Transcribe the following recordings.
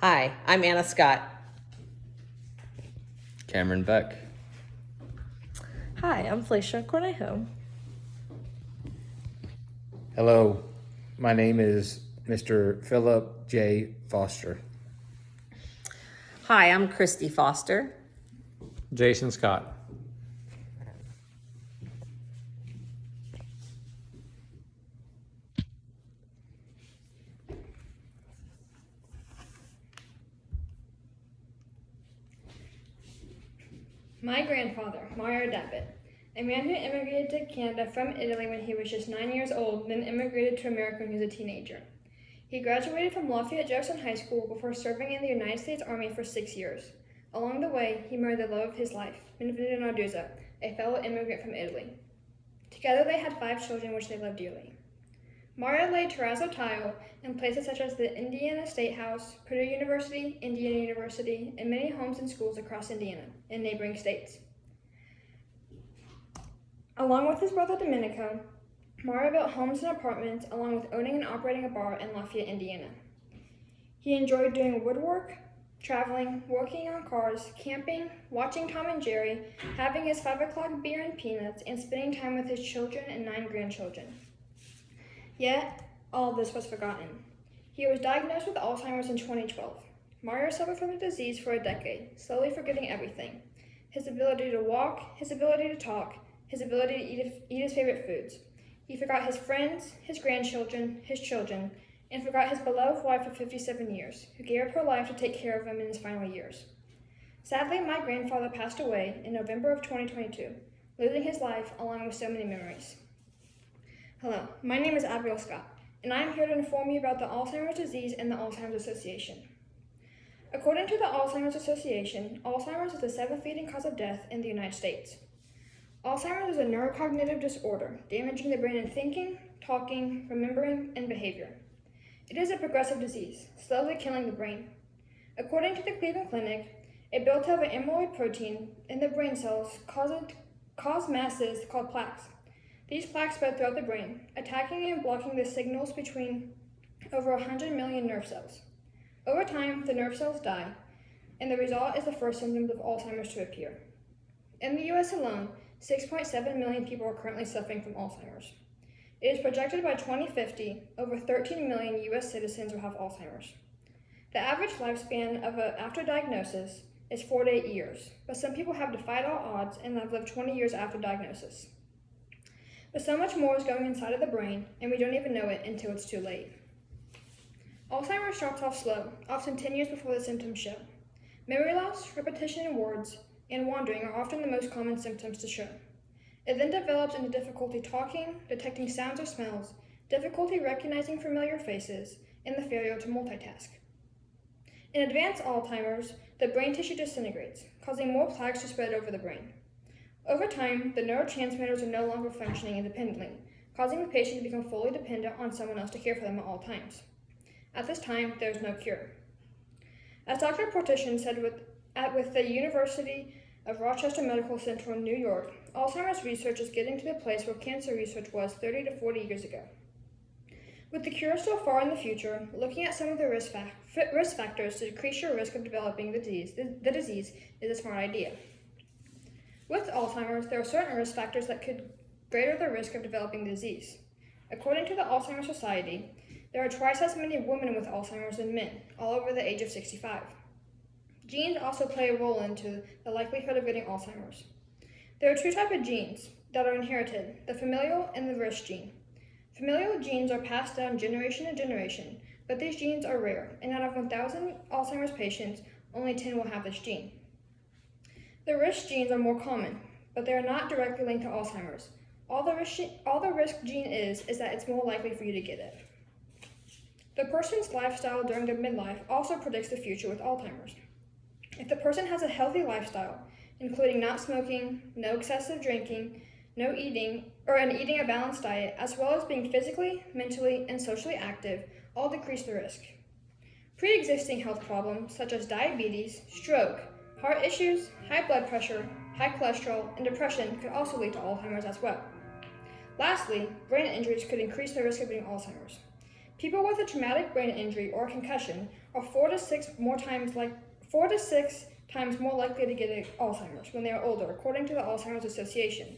Hi, I'm Anna Scott. Cameron Beck. Hi, I'm Felicia Cornejo. Hello, my name is Mr. Philip J. Foster. Hi, I'm Christy Foster. Jason Scott. My grandfather, Mario David, a man who immigrated to Canada from Italy when he was just 9 years old, then immigrated to America when he was a teenager. He graduated from Lafayette Jefferson High School before serving in the United States Army for 6 years. Along the way, he married the love of his life, Benvenuto Narduzza, a fellow immigrant from Italy. Together they had 5 children, which they loved dearly. Mario laid terrazzo tile in places such as the Indiana State House, Purdue University, Indiana University, and many homes and schools across Indiana and neighboring states. Along with his brother Domenico, Mario built homes and apartments along with owning and operating a bar in Lafayette, Indiana. He enjoyed doing woodwork, traveling, working on cars, camping, watching Tom and Jerry, having his 5 o'clock beer and peanuts, and spending time with his children and 9 grandchildren. Yet, all of this was forgotten. He was diagnosed with Alzheimer's in 2012. Mario suffered from the disease for a decade, slowly forgetting everything. His ability to walk, his ability to talk, his ability to eat his favorite foods. He forgot his friends, his grandchildren, his children, and forgot his beloved wife of 57 years, who gave up her life to take care of him in his final years. Sadly, my grandfather passed away in November of 2022, losing his life along with so many memories. Hello, my name is Abigail Scott, and I am here to inform you about the Alzheimer's disease and the Alzheimer's Association. According to the Alzheimer's Association, Alzheimer's is the 7th leading cause of death in the United States. Alzheimer's is a neurocognitive disorder, damaging the brain in thinking, talking, remembering, and behavior. It is a progressive disease, slowly killing the brain. According to the Cleveland Clinic, a buildup of amyloid protein in the brain cells cause masses called plaques. These plaques spread throughout the brain, attacking and blocking the signals between over 100 million nerve cells. Over time, the nerve cells die, and the result is the first symptoms of Alzheimer's to appear. In the US alone, 6.7 million people are currently suffering from Alzheimer's. It is projected by 2050, over 13 million US citizens will have Alzheimer's. The average lifespan after diagnosis is 4 to 8 years, but some people have defied all odds and have lived 20 years after diagnosis. But so much more is going inside of the brain, and we don't even know it until it's too late. Alzheimer's starts off slow, often 10 years before the symptoms show. Memory loss, repetition in words, and wandering are often the most common symptoms to show. It then develops into difficulty talking, detecting sounds or smells, difficulty recognizing familiar faces, and the failure to multitask. In advanced Alzheimer's, the brain tissue disintegrates, causing more plaques to spread over the brain. Over time, the neurotransmitters are no longer functioning independently, causing the patient to become fully dependent on someone else to care for them at all times. At this time, there is no cure. As Dr. Portitian said with the University of Rochester Medical Center in New York, Alzheimer's research is getting to the place where cancer research was 30 to 40 years ago. With the cure still far in the future, looking at some of the risk factors to decrease your risk of developing the disease is a smart idea. With Alzheimer's, there are certain risk factors that could greater the risk of developing the disease. According to the Alzheimer's Society, there are twice as many women with Alzheimer's than men, all over the age of 65. Genes also play a role into the likelihood of getting Alzheimer's. There are 2 types of genes that are inherited, the familial and the risk gene. Familial genes are passed down generation to generation, but these genes are rare, and out of 1,000 Alzheimer's patients, only 10 will have this gene. The risk genes are more common, but they are not directly linked to Alzheimer's. All the risk gene is that it's more likely for you to get it. The person's lifestyle during their midlife also predicts the future with Alzheimer's. If the person has a healthy lifestyle, including not smoking, no excessive drinking, eating a balanced diet, as well as being physically, mentally, and socially active, all decrease the risk. Pre-existing health problems such as diabetes, stroke, heart issues, high blood pressure, high cholesterol, and depression could also lead to Alzheimer's as well. Lastly, brain injuries could increase the risk of getting Alzheimer's. People with a traumatic brain injury or concussion are 4 to 6 times more likely to get Alzheimer's when they are older, according to the Alzheimer's Association.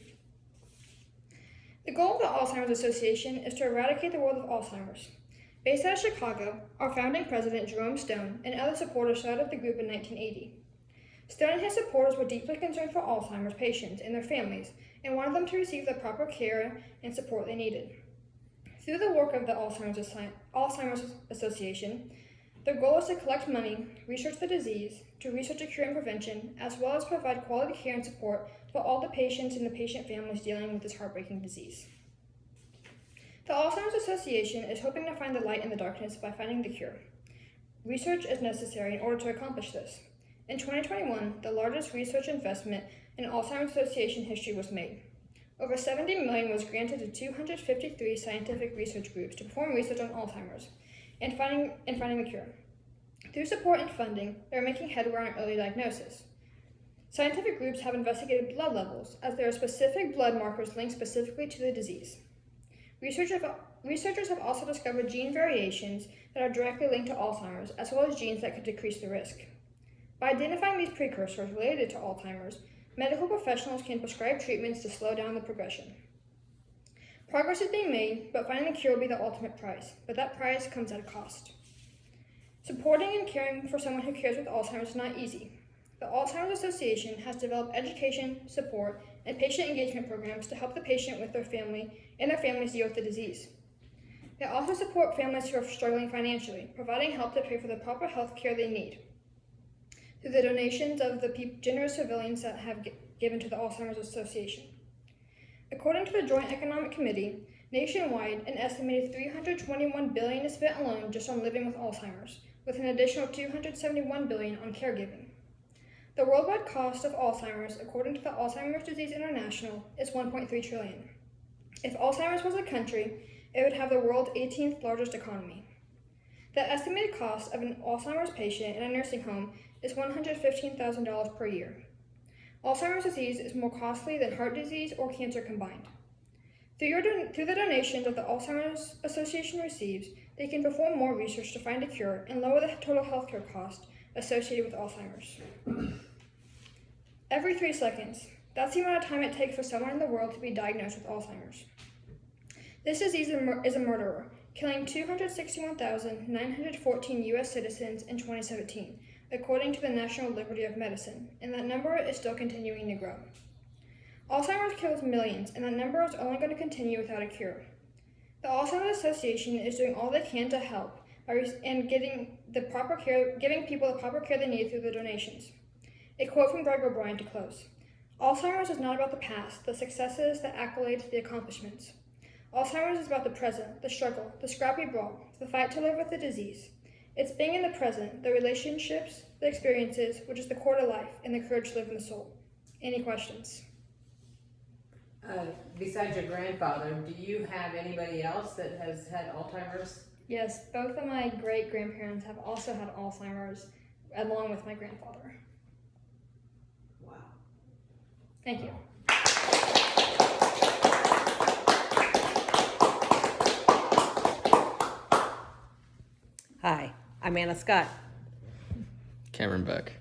The goal of the Alzheimer's Association is to eradicate the world of Alzheimer's. Based out of Chicago, our founding president, Jerome Stone, and other supporters started the group in 1980. Stone and his supporters were deeply concerned for Alzheimer's patients and their families and wanted them to receive the proper care and support they needed. Through the work of the Alzheimer's Association, their goal is to collect money, research the disease, to research a cure and prevention, as well as provide quality care and support for all the patients and the patient families dealing with this heartbreaking disease. The Alzheimer's Association is hoping to find the light in the darkness by finding the cure. Research is necessary in order to accomplish this. In 2021, the largest research investment in Alzheimer's Association history was made. Over $70 million was granted to 253 scientific research groups to perform research on Alzheimer's and finding the cure. Through support and funding, they are making headway on early diagnosis. Scientific groups have investigated blood levels, as there are specific blood markers linked specifically to the disease. Researchers have also discovered gene variations that are directly linked to Alzheimer's, as well as genes that could decrease the risk. By identifying these precursors related to Alzheimer's, medical professionals can prescribe treatments to slow down the progression. Progress is being made, but finding the cure will be the ultimate prize, but that prize comes at a cost. Supporting and caring for someone who cares with Alzheimer's is not easy. The Alzheimer's Association has developed education, support, and patient engagement programs to help the patient with their family and their families deal with the disease. They also support families who are struggling financially, providing help to pay for the proper health care they need, through the donations of the generous civilians that have given to the Alzheimer's Association. According to the Joint Economic Committee, nationwide, an estimated $321 billion is spent alone just on living with Alzheimer's, with an additional $271 billion on caregiving. The worldwide cost of Alzheimer's, according to the Alzheimer's Disease International, is $1.3 trillion. If Alzheimer's was a country, it would have the world's 18th largest economy. The estimated cost of an Alzheimer's patient in a nursing home is $115,000 per year. Alzheimer's disease is more costly than heart disease or cancer combined. Through the donations that the Alzheimer's Association receives, they can perform more research to find a cure and lower the total healthcare cost associated with Alzheimer's. Every 3 seconds, that's the amount of time it takes for someone in the world to be diagnosed with Alzheimer's. This disease is a murderer, killing 261,914 U.S. citizens in 2017, according to the National Library of Medicine, and that number is still continuing to grow. Alzheimer's kills millions, and that number is only going to continue without a cure. The Alzheimer's Association is doing all they can to help and giving people the proper care they need through the donations. A quote from Greg O'Brien to close: "Alzheimer's is not about the past, the successes, the accolades, the accomplishments. Alzheimer's is about the present, the struggle, the scrappy brawl, the fight to live with the disease. It's being in the present, the relationships, the experiences, which is the core to life, and the courage to live in the soul." Any questions? Besides your grandfather, do you have anybody else that has had Alzheimer's? Yes, both of my great-grandparents have also had Alzheimer's, along with my grandfather. Wow. Thank you. Hi, I'm Anna Scott. Cameron Beck.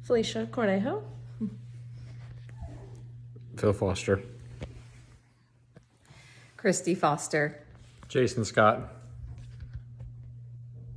Felicia Cornejo. Phil Foster. Christy Foster. Jason Scott.